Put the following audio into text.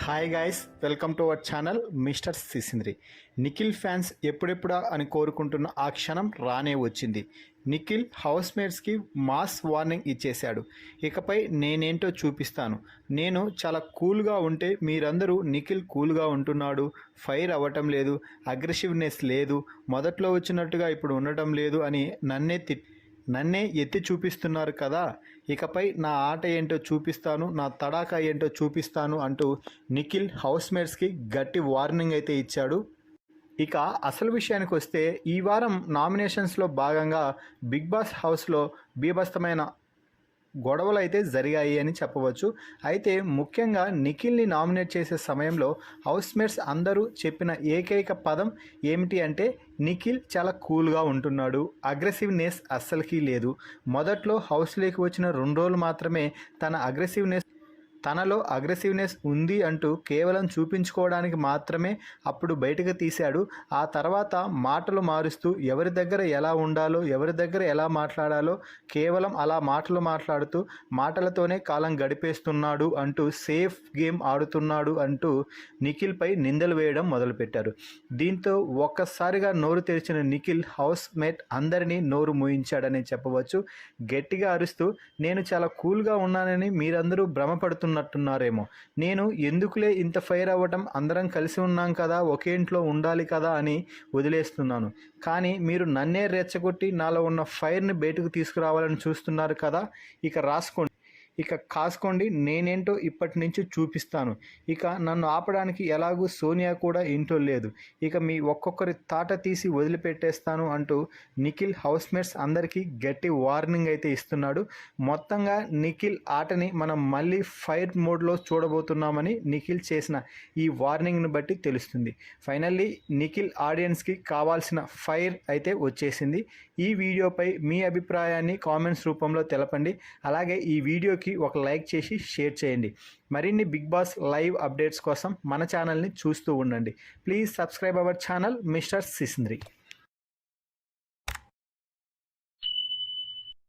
Hi guys, welcome to our channel mister Sisindri. Nikhil fans ఎప్పుడెప్పుడా అని కోరుకుంటున్న ఆ క్షణం రానే వచ్చింది. నిఖిల్ హౌస్ మేట్స్కి మాస్ వార్నింగ్ ఇచ్చేశాడు. ఇకపై నేనేంటో చూపిస్తాను. నేను చాలా కూల్గా ఉంటే మీరందరూ నిఖిల్ కూల్గా ఉంటున్నాడు, ఫైర్ అవ్వటం లేదు, అగ్రెసివ్నెస్ లేదు, మొదట్లో వచ్చినట్టుగా ఇప్పుడు ఉండటం లేదు అని నన్నే ఎత్తి చూపిస్తున్నారు కదా, ఇకపై నా ఆట ఏంటో చూపిస్తాను, నా తడాకా ఏంటో చూపిస్తాను అంటూ నిఖిల్ హౌస్మేట్స్కి గట్టి వార్నింగ్ అయితే ఇచ్చాడు. ఇక అసలు విషయానికి వస్తే ఈ వారం నామినేషన్స్లో భాగంగా బిగ్ బాస్ హౌస్లో బీభత్సమైన గొడవలు అయితే జరిగాయి అని చెప్పవచ్చు. అయితే ముఖ్యంగా నిఖిల్ని నామినేట్ చేసే సమయంలో హౌస్మేట్స్ అందరూ చెప్పిన ఏకైక పదం ఏమిటి అంటే, నిఖిల్ చాలా కూల్గా ఉంటున్నాడు, అగ్రెసివ్నెస్ అస్సలకి లేదు. మొదట్లో హౌస్లోకి వచ్చిన 2 రోజులు మాత్రమే తనలో అగ్రెసివ్నెస్ ఉంది అంటూ కేవలం చూపించుకోవడానికి మాత్రమే అప్పుడు బయటకు తీశాడు. ఆ తర్వాత మాటలు మారుస్తూ ఎవరి దగ్గర ఎలా ఉండాలో, ఎవరి దగ్గర ఎలా మాట్లాడాలో కేవలం అలా మాట్లాడుతూ మాటలతోనే కాలం గడిపేస్తున్నాడు అంటూ సేఫ్ గేమ్ ఆడుతున్నాడు అంటూ నిఖిల్పై నిందలు వేయడం మొదలుపెట్టారు. దీంతో ఒక్కసారిగా నోరు తెరిచిన నిఖిల్ హౌస్ మేట్ అందరినీ నోరు మూయించాడని చెప్పవచ్చు. గట్టిగా అరుస్తూ, నేను చాలా కూల్గా ఉన్నానని మీరందరూ భ్రమపడుతున్నట్టున్నారేమో, నేను ఎందుకులే ఇంత ఫైర్ అవ్వటం, అందరం కలిసి ఉన్నాం కదా, ఒకే ఇంట్లో ఉండాలి కదా అని వదిలేస్తున్నాను. కానీ మీరు నన్నే రెచ్చగొట్టి నాలో ఉన్న ఫైర్ని బయటకు తీసుకురావాలని చూస్తున్నారు కదా, ఇక కాసుకోండి, నేనేంటో ఇప్పటి నుంచి చూపిస్తాను. ఇక నన్ను ఆపడానికి ఎలాగూ సోనియా కూడా ఇంట్లో లేదు, ఇక మీ ఒక్కొక్కరి తాట తీసి వదిలిపెట్టేస్తాను అంటూ నిఖిల్ హౌస్మేట్స్ అందరికీ గట్టి వార్నింగ్ అయితే ఇస్తున్నాడు. మొత్తంగా నిఖిల్ ఆటని మనం మళ్ళీ ఫైర్ మోడ్లో చూడబోతున్నామని నిఖిల్ చేసిన ఈ వార్నింగ్ని బట్టి తెలుస్తుంది. ఫైనల్లీ నిఖిల్ ఆడియన్స్కి కావాల్సిన ఫైర్ అయితే వచ్చేసింది. ఈ వీడియోపై మీ అభిప్రాయాన్ని కామెంట్స్ రూపంలో తెలపండి. అలాగే ఈ వీడియోకి ఒక లైక్ చేసి షేర్ చేయండి. మరిన్ని బిగ్ బాస్ లైవ్ అప్డేట్స్ కోసం మన ఛానల్ని చూస్తూ ఉండండి. Please subscribe our channel mister సిసింద్రి.